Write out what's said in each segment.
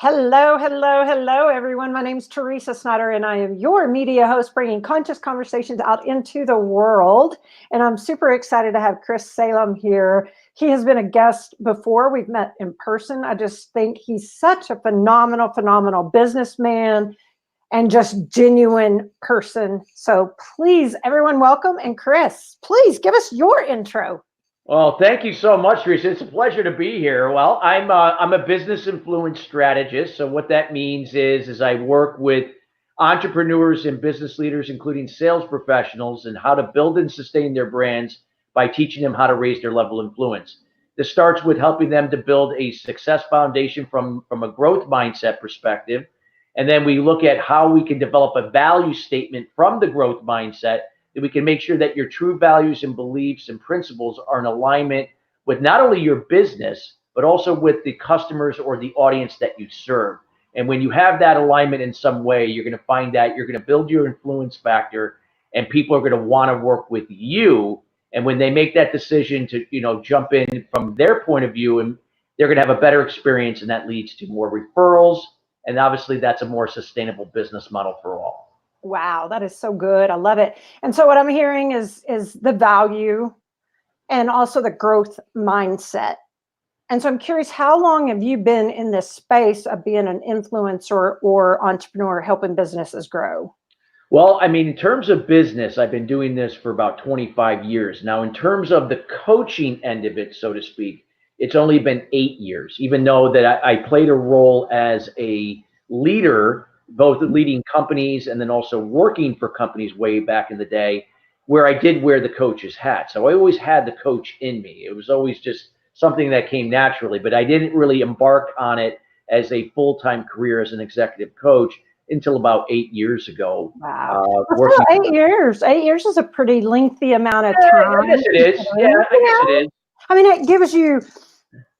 Hello, hello, hello, everyone. My name is Teresa Snyder, and I am your media host bringing conscious conversations out into the world. And I'm super excited to have Chris Salem here. He has been a guest before. We've met in person. I just think he's such a phenomenal businessman and just genuine person. So please, everyone, welcome. And Chris, please give us your intro. Well, thank you so much, Teresa. It's a pleasure to be here. Well, I'm a business influence strategist. So what that means is I work with entrepreneurs and business leaders, including sales professionals, and how to build and sustain their brands by teaching them how to raise their level of influence. This starts with helping them to build a success foundation from a growth mindset perspective. And then we look at how we can develop a value statement from the growth mindset that we can make sure that your true values and beliefs and principles are in alignment with not only your business, but also with the customers or the audience that you serve. And when you have that alignment in some way, you're going to find that you're going to build your influence factor and people are going to want to work with you. And when they make that decision to, jump in from their point of view, and they're going to have a better experience, and that leads to more referrals. And obviously that's a more sustainable business model for all. Wow, that is so good. I love it. And so what I'm hearing is the value and also the growth mindset. And so I'm curious, how long have you been in this space of being an influencer or entrepreneur helping businesses grow? Well, in terms of business, I've been doing this for about 25 years. Now, in terms of the coaching end of it, so to speak, it's only been 8 years, even though that I played a role as a leader, both leading companies and then also working for companies way back in the day, where I did wear the coach's hat. So I always had the coach in me. It was always just something that came naturally, but I didn't really embark on it as a full-time career as an executive coach until about 8 years ago. Wow. Well, 8 years. 8 years is a pretty lengthy amount of time. I guess it is. Yeah, I guess it is. It gives you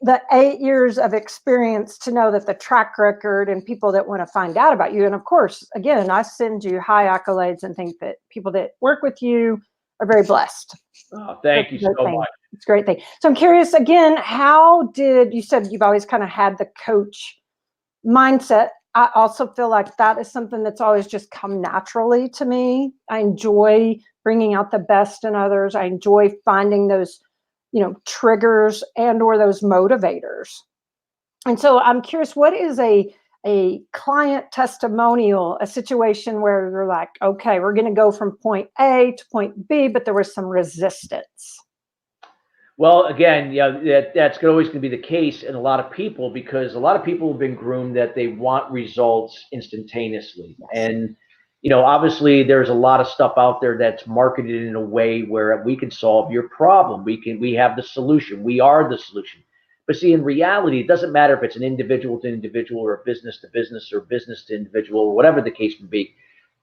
the 8 years of experience to know that the track record and people that want to find out about you. And of course, again, I send you high accolades and think that people that work with you are very blessed. Oh, thank you so much. It's a great thing. So I'm curious again, you said you've always kind of had the coach mindset. I also feel like that is something that's always just come naturally to me. I enjoy bringing out the best in others. I enjoy finding those triggers and or those motivators. And so I'm curious, what is a client testimonial, a situation where you're like, okay, we're going to go from point A to point B, but there was some resistance? Well, again, that's always going to be the case in a lot of people, because a lot of people have been groomed that they want results instantaneously. Yes. And obviously there's a lot of stuff out there that's marketed in a way where we can solve your problem. We have the solution. We are the solution. But see, in reality, it doesn't matter if it's an individual to individual or a business to business or business to individual or whatever the case may be.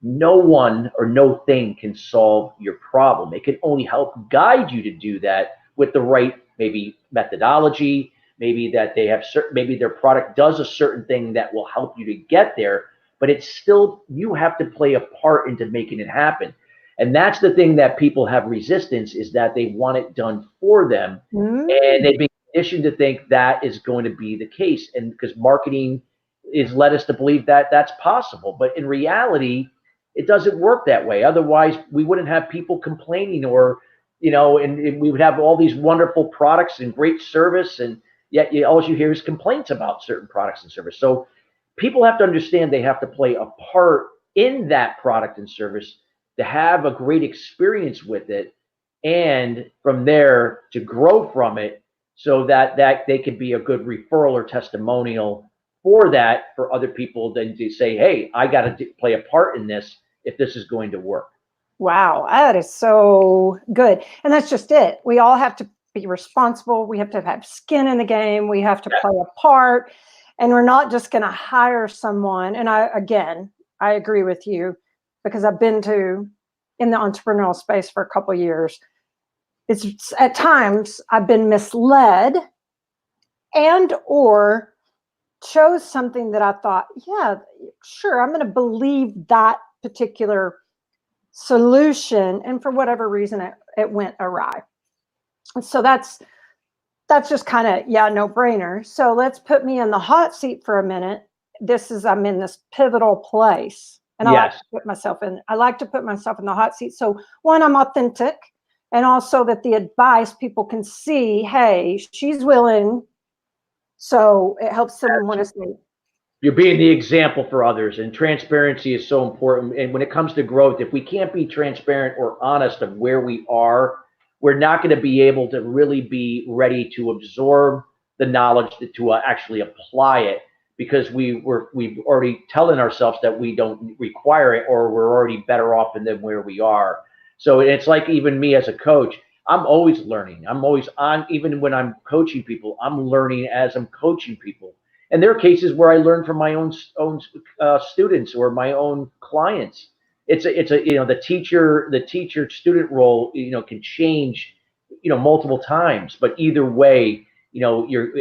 No one or no thing can solve your problem. It can only help guide you to do that with the right, maybe methodology, maybe that they have maybe their product does a certain thing that will help you to get there. But it's still, you have to play a part into making it happen. And that's the thing that people have resistance, is that they want it done for them. And they've been conditioned to think that is going to be the case. And because marketing is led us to believe that that's possible. But in reality, it doesn't work that way. Otherwise, we wouldn't have people complaining, or, and we would have all these wonderful products and great service. And yet all you hear is complaints about certain products and service. So people have to understand they have to play a part in that product and service to have a great experience with it, and from there to grow from it, so that they can be a good referral or testimonial for other people, then to say, hey, I got to play a part in this if this is going to work. Wow, that is so good. And that's just it. We all have to be responsible. We have to have skin in the game. We have to play a part. And we're not just going to hire someone. And I agree with you, because I've been in the entrepreneurial space for a couple of years. It's at times I've been misled and or chose something that I thought, yeah, sure, I'm going to believe that particular solution. And for whatever reason, it went awry. So that's just kind of, no brainer. So let's put me in the hot seat for a minute I'm in this pivotal place, and Yes. I like to put myself in the hot seat. So one, I'm authentic, and also that the advice people can see, hey, she's willing. So it helps them want to say, You're being the example for others, and transparency is so important. And when it comes to growth, if we can't be transparent or honest of where we are, we're not going to be able to really be ready to absorb the knowledge to actually apply it, because we've already telling ourselves that we don't require it, or we're already better off than where we are. So it's like, even me as a coach, I'm always learning. I'm always on, even when I'm coaching people, I'm learning as I'm coaching people. And there are cases where I learn from my own students or my own clients. It's a the teacher student role can change multiple times, but either way,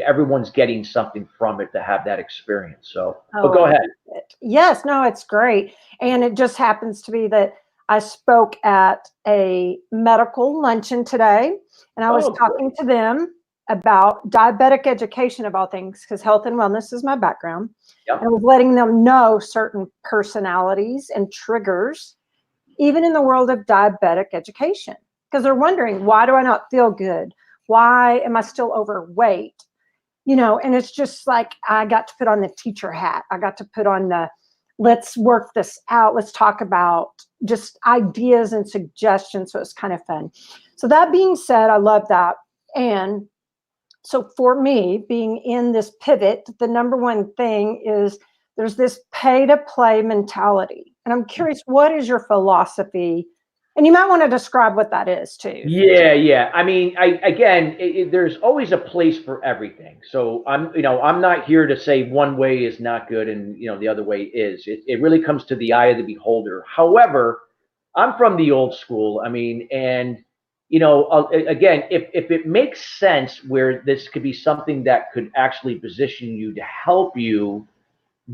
everyone's getting something from it to have that experience. So, but go ahead. Yes, no, it's great. And it just happens to be that I spoke at a medical luncheon today, and I was talking to them about diabetic education of all things, because health and wellness is my background. Yep. And I was letting them know certain personalities and triggers, even in the world of diabetic education, because they're wondering, why do I not feel good? Why am I still overweight? And it's just like, I got to put on the teacher hat. I got to put on the, let's work this out. Let's talk about just ideas and suggestions. So it's kind of fun. So that being said, I love that. And so for me, being in this pivot, the number one thing is there's this pay to play mentality. And I'm curious, what is your philosophy? And you might want to describe what that is too. Yeah. I mean, there's always a place for everything. So I'm not here to say one way is not good and the other way is. It really comes to the eye of the beholder. However, I'm from the old school. I mean, and again, if it makes sense where this could be something that could actually position you to help you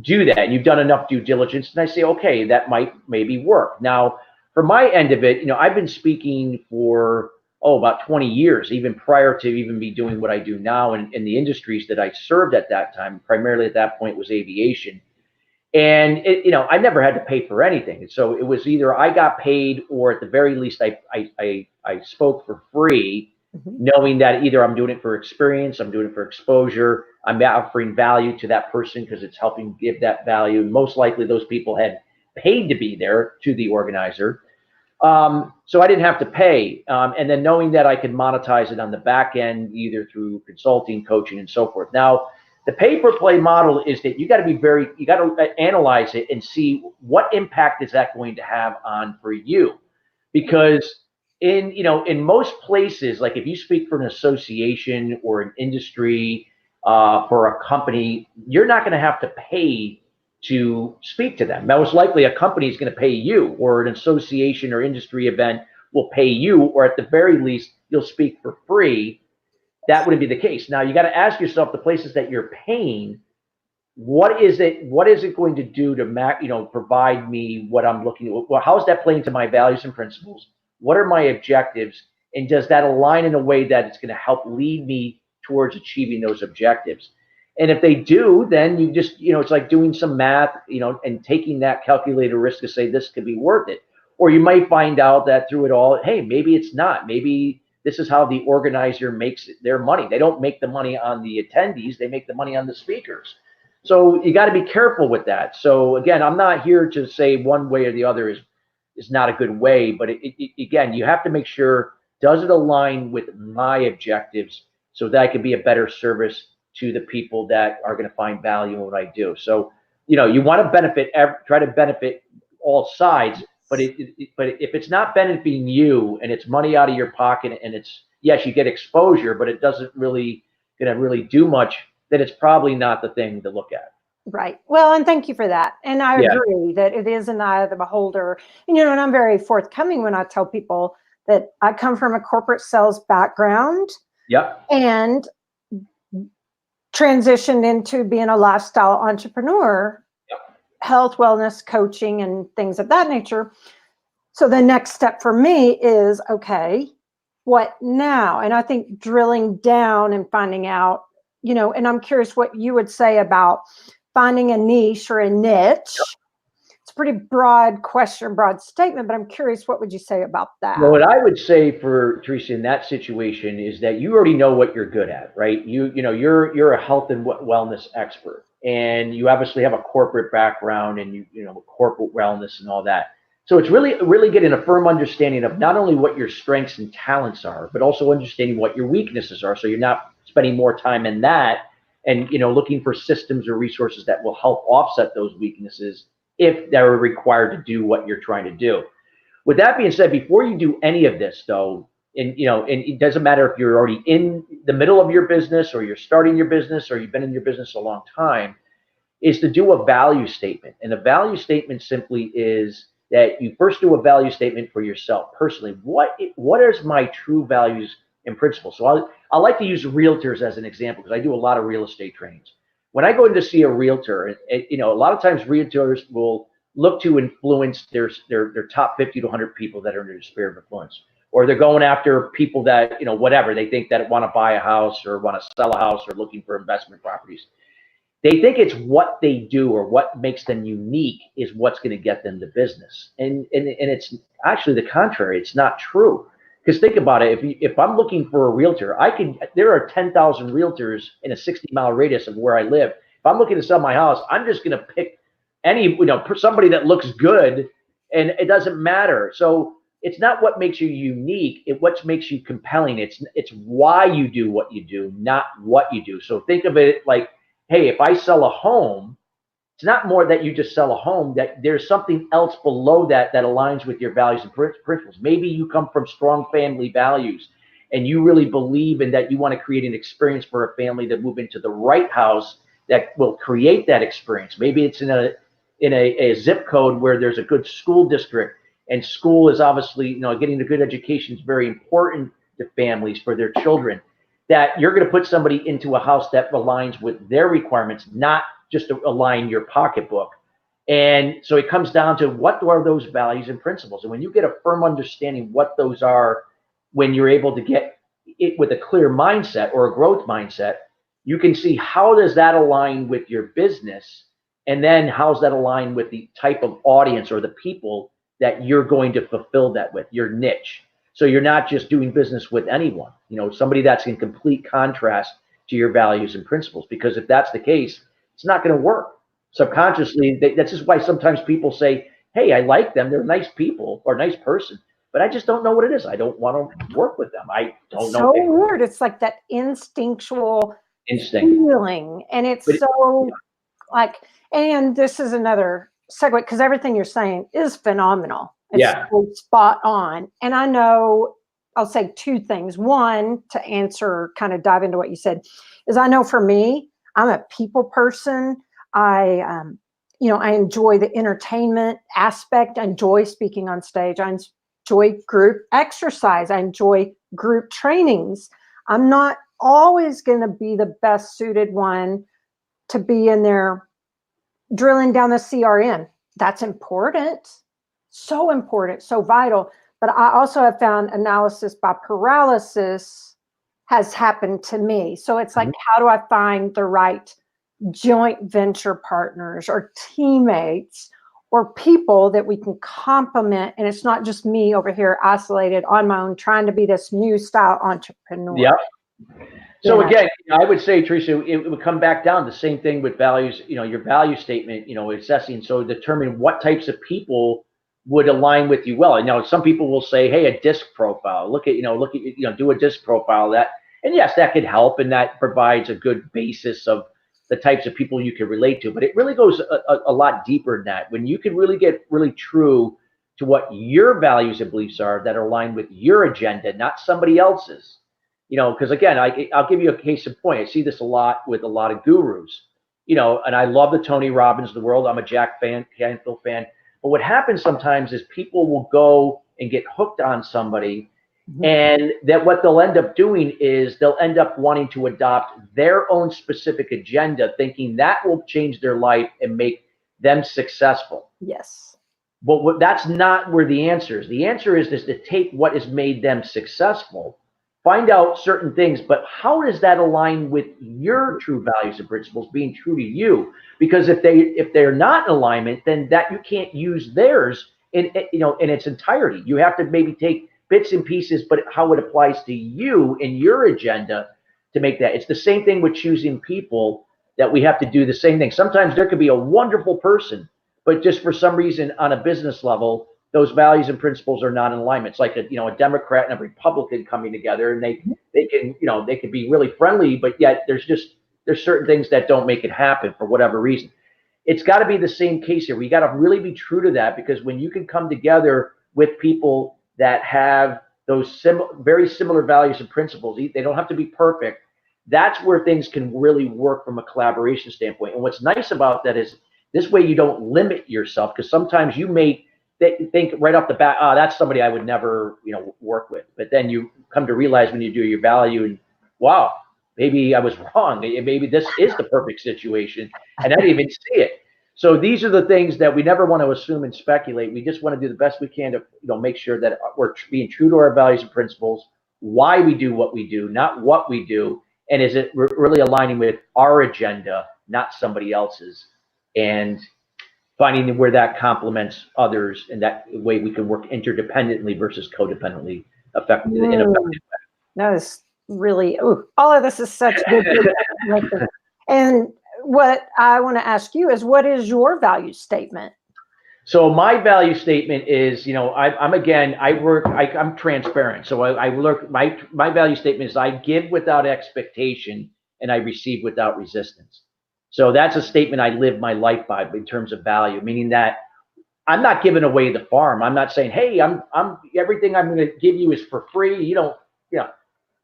do that, and you've done enough due diligence, and I say, okay, that might maybe work. Now, for my end of it, I've been speaking for about 20 years, even prior to even me doing what I do now in the industries that I served at that time. Primarily at that point was aviation. And I never had to pay for anything. So it was either I got paid, or at the very least, I spoke for free, knowing that either I'm doing it for experience, I'm doing it for exposure, I'm offering value to that person because it's helping give that value. Most likely, those people had paid to be there to the organizer. So I didn't have to pay. And then knowing that I could monetize it on the back end, either through consulting, coaching, and so forth. Now, the pay-per-play model is that you got to analyze it and see what impact is that going to have on for you, because in most places, like if you speak for an association or an industry, for a company, you're not going to have to pay to speak to them. Most likely a company is going to pay you, or an association or industry event will pay you, or at the very least, you'll speak for free. That wouldn't be the case. Now you got to ask yourself, the places that you're paying, what is it going to do to provide me what I'm looking at? Well, how is that playing to my values and principles? What are my objectives? And does that align in a way that it's going to help lead me towards achieving those objectives? And if they do, then you just, it's like doing some math, and taking that calculated risk to say this could be worth it. Or you might find out that through it all, hey, maybe it's not. Maybe this is how the organizer makes their money. They don't make the money on the attendees. They make the money on the speakers. So you got to be careful with that. So again, I'm not here to say one way or the other is not a good way, but again, you have to make sure, does it align with my objectives so that I can be a better service to the people that are going to find value in what I do. So, you want to try to benefit all sides, but if it's not benefiting you and it's money out of your pocket, and it's, yes, you get exposure, but it doesn't really going to really do much, then it's probably not the thing to look at. Right. Well, and thank you for that. And I agree that it is in the eye of the beholder. And, and I'm very forthcoming when I tell people that I come from a corporate sales background. Yep. And transitioned into being a lifestyle entrepreneur, health, wellness, coaching, and things of that nature. So the next step for me is, okay, what now? And I think drilling down and finding out, and I'm curious what you would say about finding a niche or a niche. It's a pretty broad question, broad statement, but I'm curious, what would you say about that? Well, what I would say for Teresa in that situation is that you already know what you're good at, right? You're a health and wellness expert, and you obviously have a corporate background and you know corporate wellness and all that. So it's really getting a firm understanding of not only what your strengths and talents are, but also understanding what your weaknesses are. So you're not spending more time in that and looking for systems or resources that will help offset those weaknesses if they're required to do what you're trying to do. With that being said, before you do any of this, though, and it doesn't matter if you're already in the middle of your business or you're starting your business or you've been in your business a long time, is to do a value statement. And a value statement simply is that you first do a value statement for yourself personally. What is my true values and principles? So I like to use realtors as an example because I do a lot of real estate trainings. When I go in to see a realtor, a lot of times realtors will look to influence their top 50 to 100 people that are in their sphere of influence, or they're going after people that whatever they think that want to buy a house or want to sell a house or looking for investment properties. They think it's what they do or what makes them unique is what's going to get them the business, and it's actually the contrary. It's not true. Because think about it, if I'm looking for a realtor, there are 10,000 realtors in a 60-mile radius of where I live. If I'm looking to sell my house, I'm just going to pick somebody that looks good, and it doesn't matter. So it's not what makes you unique, what makes you compelling. It's why you do what you do, not what you do. So think of it like, hey, if I sell a home, it's not more that you just sell a home, that there's something else below that aligns with your values and principles. Maybe you come from strong family values and you really believe in that you want to create an experience for a family to move into the right house that will create that experience. Maybe it's in a zip code where there's a good school district, and school is obviously, getting a good education is very important to families for their children, that you're going to put somebody into a house that aligns with their requirements, not just to align your pocketbook. And so it comes down to what are those values and principles. And when you get a firm understanding what those are, when you're able to get it with a clear mindset or a growth mindset, you can see how does that align with your business, and then how's that align with the type of audience or the people that you're going to fulfill that with, your niche. So you're not just doing business with anyone, somebody that's in complete contrast to your values and principles. Because if that's the case, it's not going to work. Subconsciously, that's just why sometimes people say, hey, I like them, they're nice people or nice person, but I just don't know what it is. I don't want to work with them. I don't know. So weird. It's like that instinctual feeling. And it's and this is another segue, because everything you're saying is phenomenal. It's so spot on. And I know, I'll say two things. One, to answer, kind of dive into what you said, is I know for me, I'm a people person. I enjoy the entertainment aspect. I enjoy speaking on stage. I enjoy group exercise. I enjoy group trainings. I'm not always going to be the best suited one to be in there drilling down the CRM. That's important. So important, so vital. But I also have found analysis by paralysis has happened to me. So it's like, how do I find the right joint venture partners or teammates or people that we can complement? And it's not just me over here isolated on my own, trying to be this new style entrepreneur. Yeah. So again, I would say, Teresa, it would come back down to the same thing with values, your value statement, assessing. So determine what types of people would align with you well. And some people will say, hey, a disc profile, do a disc profile that, and yes, that could help. And that provides a good basis of the types of people you can relate to, but it really goes a lot deeper than that. When you can really get really true to what your values and beliefs are that are aligned with your agenda, not somebody else's, because again, I'll give you a case in point. I see this a lot with a lot of gurus, and I love the Tony Robbins of the world. I'm a Jack Canfield fan. But what happens sometimes is people will go and get hooked on somebody, and that what they'll end up doing is they'll end up wanting to adopt their own specific agenda, thinking that will change their life and make them successful. Yes. But that's not where the answer is. The answer is to take what has made them successful find out certain things, but how does that align with your true values and principles being true to you? Because if they're not in alignment, then that you can't use theirs in its entirety. You have to maybe take bits and pieces, but how it applies to you and your agenda to make that. It's the same thing with choosing people, that we have to do the same thing. Sometimes there could be a wonderful person, but just for some reason on a business level, those values and principles are not in alignment. It's like a Democrat and a Republican coming together, and they can be really friendly, but yet there's certain things that don't make it happen for whatever reason. It's got to be the same case here. We got to really be true to that, because when you can come together with people that have those very similar values and principles, they don't have to be perfect. That's where things can really work from a collaboration standpoint. And what's nice about that is this way you don't limit yourself, because sometimes you may think right off the bat, oh, that's somebody I would never, work with. But then you come to realize when you do your value, and wow, maybe I was wrong. Maybe this is the perfect situation, and I didn't even see it. So these are the things that we never want to assume and speculate. We just want to do the best we can to, make sure that we're being true to our values and principles, why we do what we do, not what we do, and is it really aligning with our agenda, not somebody else's, and finding where that complements others, and that way we can work interdependently versus codependently effectively in an effective way. That is really, all of this is such good. And what I want to ask you is, what is your value statement? So my value statement is, I'm transparent. So I look, my value statement is I give without expectation and I receive without resistance. So that's a statement I live my life by in terms of value, meaning that I'm not giving away the farm. I'm not saying, hey, I'm everything I'm going to give you is for free.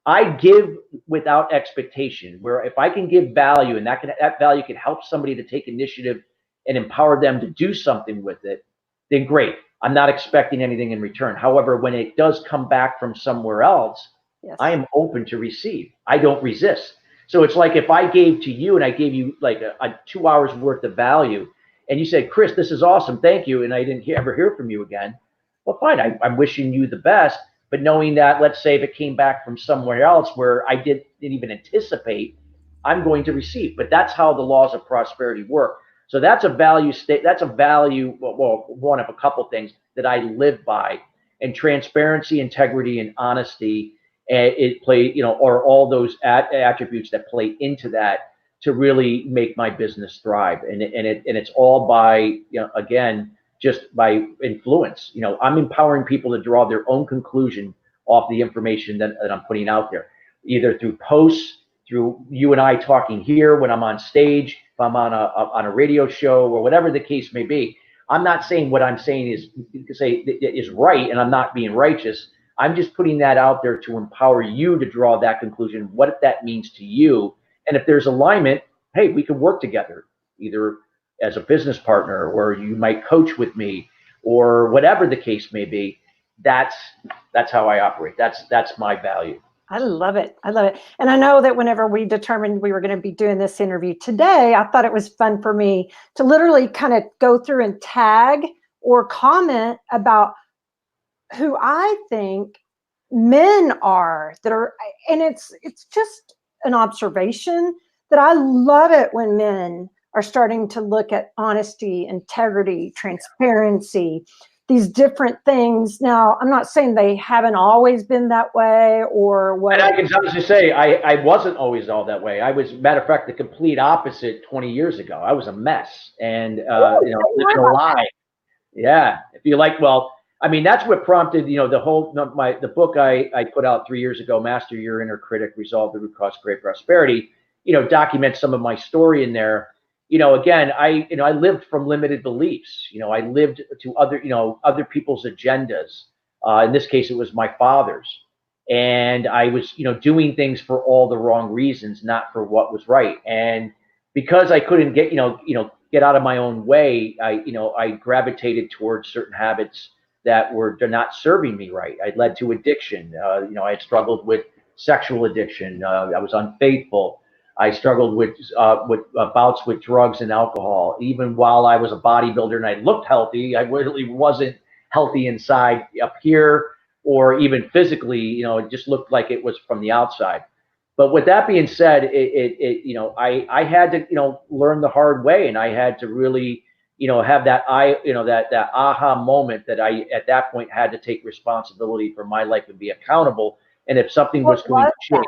I give without expectation, where if I can give value and that value can help somebody to take initiative and empower them to do something with it, then great. I'm not expecting anything in return. However, when it does come back from somewhere else, yes, I am open to receive. I don't resist. So it's like if I gave to you and I gave you like a 2 hours worth of value, and you said, Chris, this is awesome, thank you, and I didn't ever hear from you again, well, fine, I'm wishing you the best, but knowing that, let's say if it came back from somewhere else where I didn't even anticipate, I'm going to receive. But that's how the laws of prosperity work. So that's a value state. That's a value, well, one of a couple things that I live by, and transparency, integrity, and honesty. It play, or all those attributes that play into that to really make my business thrive. And it's all by, again, just by influence. I'm empowering people to draw their own conclusion off the information that I'm putting out there, either through posts, through you and I talking here, when I'm on stage, if I'm on a radio show, or whatever the case may be. I'm not saying what I'm saying is right, and I'm not being righteous. I'm just putting that out there to empower you to draw that conclusion, what that means to you. And if there's alignment, hey, we can work together, either as a business partner, or you might coach with me, or whatever the case may be. That's how I operate. That's my value. I love it. I love it. And I know that whenever we determined we were going to be doing this interview today, I thought it was fun for me to literally kind of go through and tag or comment about who I think men are that are, and it's just an observation that I love it when men are starting to look at honesty, integrity, transparency, these different things. Now, I'm not saying they haven't always been that way or what. And I can honestly say I wasn't always all that way. I was, matter of fact, the complete opposite 20 years ago. I was a mess and, living a lie. Yeah. If you like, well, I mean, that's what prompted, the book I put out 3 years ago, Master Your Inner Critic, Resolve the Root Cause of Great Prosperity, documents some of my story in there. Again, I lived from limited beliefs. I lived to other people's agendas. In this case, it was my father's, and I was, doing things for all the wrong reasons, not for what was right. And because I couldn't get out of my own way, I gravitated towards certain habits that were not serving me right. I led to addiction. I had struggled with sexual addiction. I was unfaithful. I struggled with bouts with drugs and alcohol. Even while I was a bodybuilder and I looked healthy, I really wasn't healthy inside. Up here, or even physically, it just looked like it was from the outside. But with that being said, I had to, learn the hard way, and I had to really, have that that aha moment that I, at that point, had to take responsibility for my life and be accountable. And if something was going to change,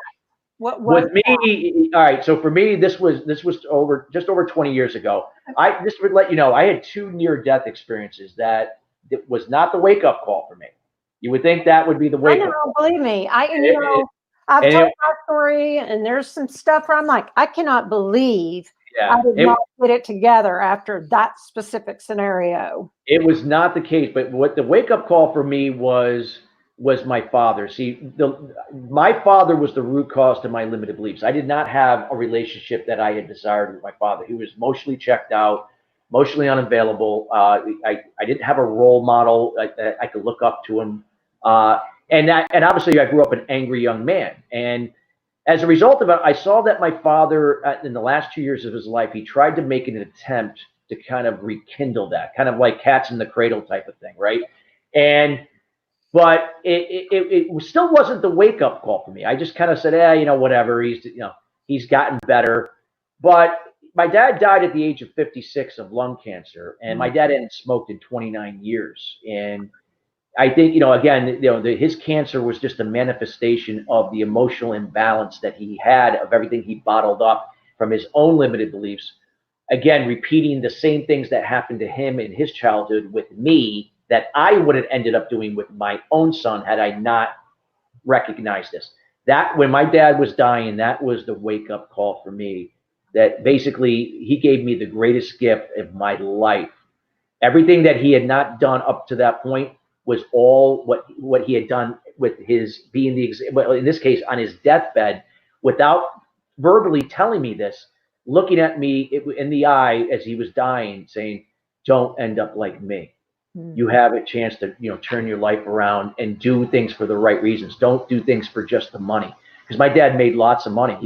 what was with me, all right. So for me, this was just over 20 years ago. I just would let you know, I had 2 near-death experiences that it was not the wake-up call for me. You would think that would be the wake-up call. Believe me, I've told my story, and there's some stuff where I'm like, I cannot believe I did not get it together after that specific scenario. It was not the case, but what the wake-up call for me was my father. See, my father was the root cause to my limited beliefs. I did not have a relationship that I had desired with my father. He was emotionally checked out, emotionally unavailable. I didn't have a role model. I could look up to him. And obviously I grew up an angry young man. And as a result of it, I saw that my father, in the last 2 years of his life, he tried to make an attempt to kind of rekindle that, kind of like cats in the cradle type of thing, right? But it still wasn't the wake up call for me. I just kind of said, whatever. He's gotten better. But my dad died at the age of 56 of lung cancer, and my dad hadn't smoked in 29 years. And I think, again, his cancer was just a manifestation of the emotional imbalance that he had, of everything he bottled up from his own limited beliefs. Again, repeating the same things that happened to him in his childhood with me that I would have ended up doing with my own son had I not recognized this. That when my dad was dying, that was the wake up call for me, that basically he gave me the greatest gift of my life. Everything that he had not done up to that point was all what he had done with his being well, in this case, on his deathbed, without verbally telling me this, looking at me in the eye as he was dying, saying, "Don't end up like me. You have a chance to, turn your life around and do things for the right reasons. Don't do things for just the money." Because my dad made lots of money.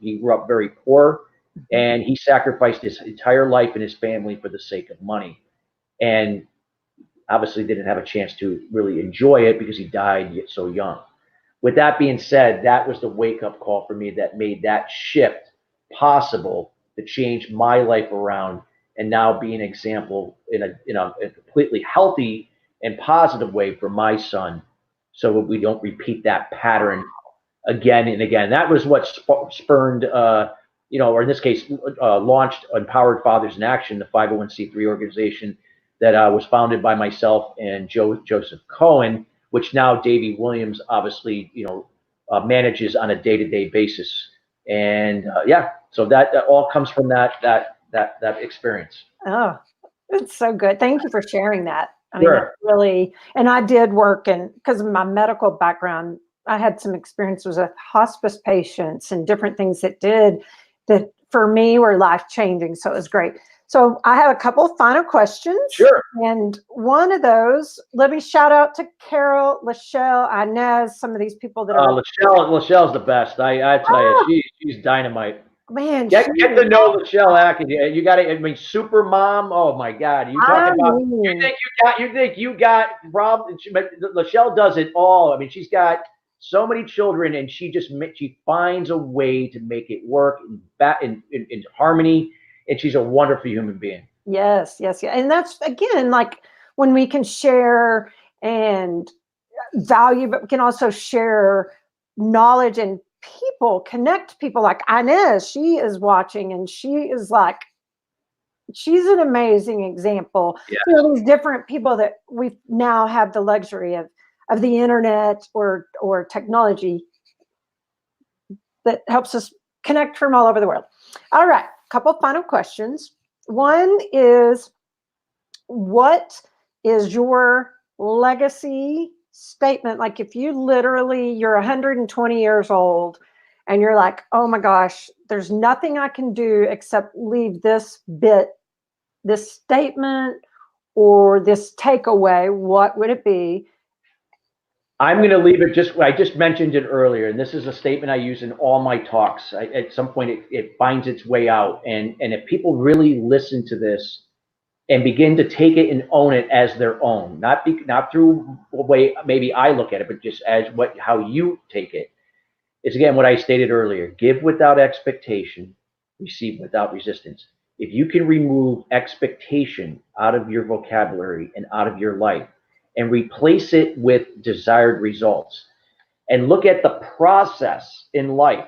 He grew up very poor, and he sacrificed his entire life and his family for the sake of money. And obviously didn't have a chance to really enjoy it because he died so young. With that being said, that was the wake-up call for me that made that shift possible to change my life around and now be an example in a completely healthy and positive way for my son, so that we don't repeat that pattern again and again. That was what spurned, or in this case, launched Empowered Fathers in Action, the 501c3 organization that was founded by myself and Joseph Cohen, which now Davey Williams obviously manages on a day-to-day basis. And so that all comes from that experience. Oh, it's so good. Thank you for sharing that. I Sure. mean, that's really, and I did work because of my medical background, I had some experiences with hospice patients and different things that for me were life-changing. So it was great. So I have a couple of final questions. Sure. And one of those, let me shout out to Carol, Lachelle, Inez, some of these people that are. Lachelle's the best. I tell you, she's dynamite. Man, get to know Lachelle Atkins. You got to. I mean, super mom. Oh my God! You think you got problems? But Lachelle does it all. I mean, she's got so many children, and she finds a way to make it work in harmony. And she's a wonderful human being. Yes. And that's, again, like when we can share and value, but we can also share knowledge and connect people like Inez. She is watching, and she's an amazing example. Yeah. These different people that we now have the luxury of the internet or technology that helps us connect from all over the world. All right. Couple final questions. One is, what is your legacy statement? Like if you're 120 years old and you're like, oh my gosh, there's nothing I can do except leave this statement or this takeaway, what would it be? I'm going to leave it I just mentioned it earlier, and this is a statement I use in all my talks. At some point, it finds its way out. And if people really listen to this and begin to take it and own it as their own, not through the way maybe I look at it, but just as how you take it. It's again what I stated earlier: give without expectation, receive without resistance. If you can remove expectation out of your vocabulary and out of your life and replace it with desired results, and look at the process in life,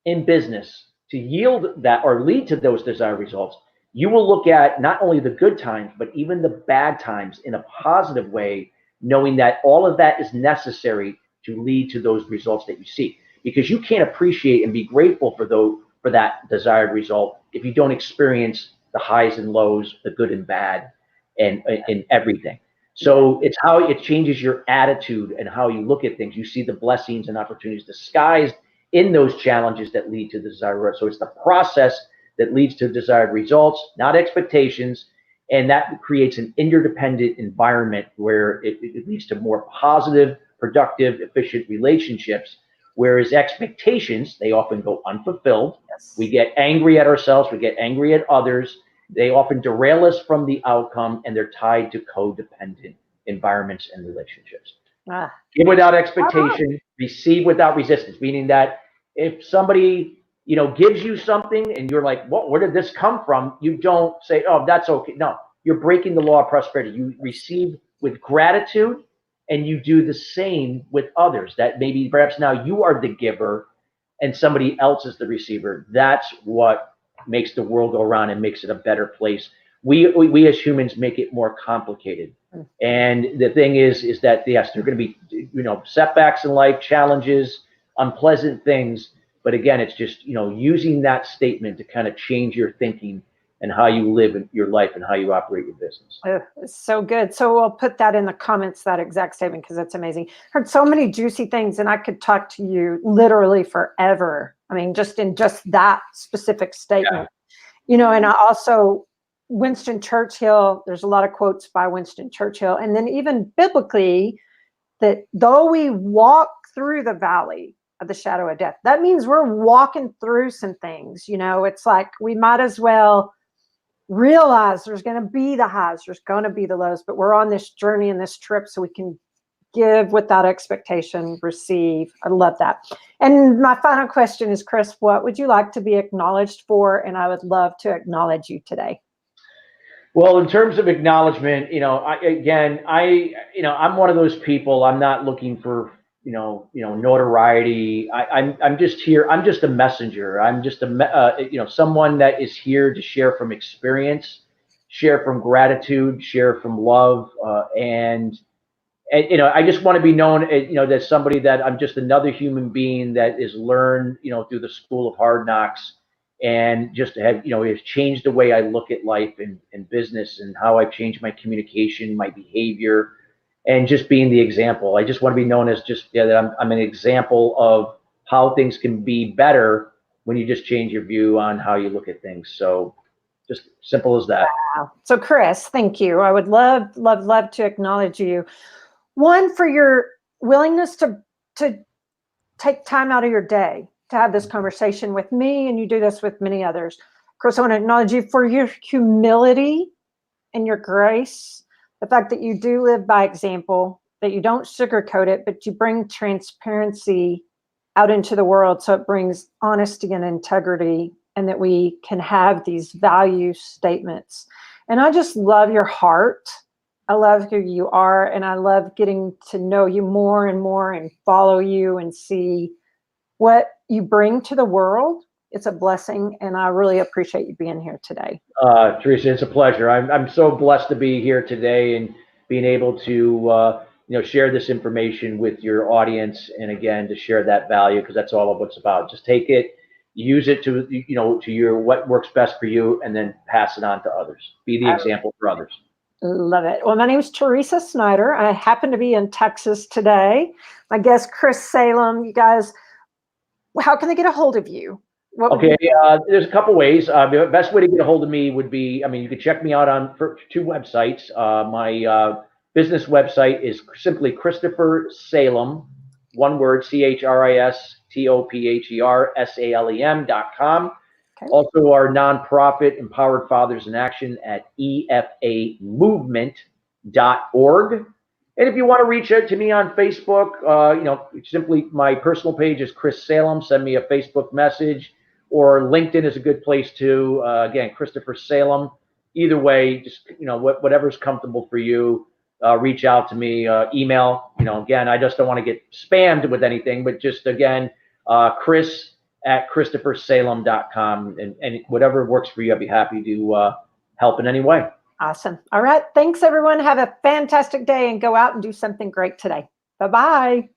in business, to yield that or lead to those desired results, you will look at not only the good times, but even the bad times in a positive way, knowing that all of that is necessary to lead to those results that you seek. Because you can't appreciate and be grateful for that desired result if you don't experience the highs and lows, the good and bad, and everything. So it's how it changes your attitude and how you look at things. You see the blessings and opportunities disguised in those challenges that lead to the desired result. So it's the process that leads to desired results, not expectations. And that creates an interdependent environment where it leads to more positive, productive, efficient relationships. Whereas expectations, they often go unfulfilled. Yes. We get angry at ourselves, we get angry at others. They often derail us from the outcome, and they're tied to codependent environments and relationships. Give without expectation, receive without resistance, meaning that if somebody gives you something and you're like, where did this come from? You don't say, oh, that's okay. No, you're breaking the law of prosperity. You receive with gratitude, and you do the same with others. That maybe perhaps now you are the giver and somebody else is the receiver. That's what makes the world go around and makes it a better place. We as humans make it more complicated. And the thing is that, yes, there are going to be, setbacks in life, challenges, unpleasant things. But again, it's just, using that statement to kind of change your thinking and how you live in your life and how you operate your business. It's so good. So we'll put that in the comments, that exact statement, because that's amazing. Heard so many juicy things, and I could talk to you literally forever. I mean, just that specific statement, and I also, Winston Churchill, there's a lot of quotes by Winston Churchill. And then even biblically, that though we walk through the valley of the shadow of death, that means we're walking through some things. It's like we might as well realize there's going to be the highs, there's going to be the lows, but we're on this journey and this trip so we can give without expectation, receive. I love that. And my final question is, Chris, what would you like to be acknowledged for? And I would love to acknowledge you today. Well, in terms of acknowledgement, I'm one of those people. I'm not looking for, notoriety. I'm just here. I'm just a messenger. I'm just someone that is here to share from experience, share from gratitude, share from love, and I just want to be known, as somebody that I'm just another human being that is learned, through the school of hard knocks, and just have, it's changed the way I look at life and business, and how I've changed my communication, my behavior, and just being the example. I just want to be known as that I'm an example of how things can be better when you just change your view on how you look at things. So just simple as that. Wow. So Chris, thank you. I would love to acknowledge you. One, for your willingness to take time out of your day to have this conversation with me, and you do this with many others. Chris, I want to acknowledge you for your humility and your grace, the fact that you do live by example, that you don't sugarcoat it, but you bring transparency out into the world, so it brings honesty and integrity, and that we can have these value statements. And I just love your heart. I love who you are, and I love getting to know you more and more and follow you and see what you bring to the world. It's a blessing, and I really appreciate you being here today. Teresa, it's a pleasure. I'm so blessed to be here today and being able to share this information with your audience, and again to share that value, because that's all of what's about. Just take it, use it to your what works best for you, and then pass it on to others. Be the example for others. Love it. Well, my name is Teresa Snyder. I happen to be in Texas today. My guest, Chris Salem. You guys, how can they get a hold of you? Okay, there's a couple ways. The best way to get a hold of me would be, you can check me out on two websites. My business website is simply Christopher Salem, one word, ChristopherSalem.com. Okay. Also, our nonprofit, Empowered Fathers in Action, at efamovement.org. And if you want to reach out to me on Facebook, simply my personal page is Chris Salem. Send me a Facebook message, or LinkedIn is a good place too. Again, Christopher Salem. Either way, just whatever's comfortable for you. Reach out to me. Email. Again, I just don't want to get spammed with anything, but just again, Chris@ChristopherSalem.com, and whatever works for you, I'd be happy to help in any way. Awesome. All right. Thanks, everyone. Have a fantastic day and go out and do something great today. Bye-bye.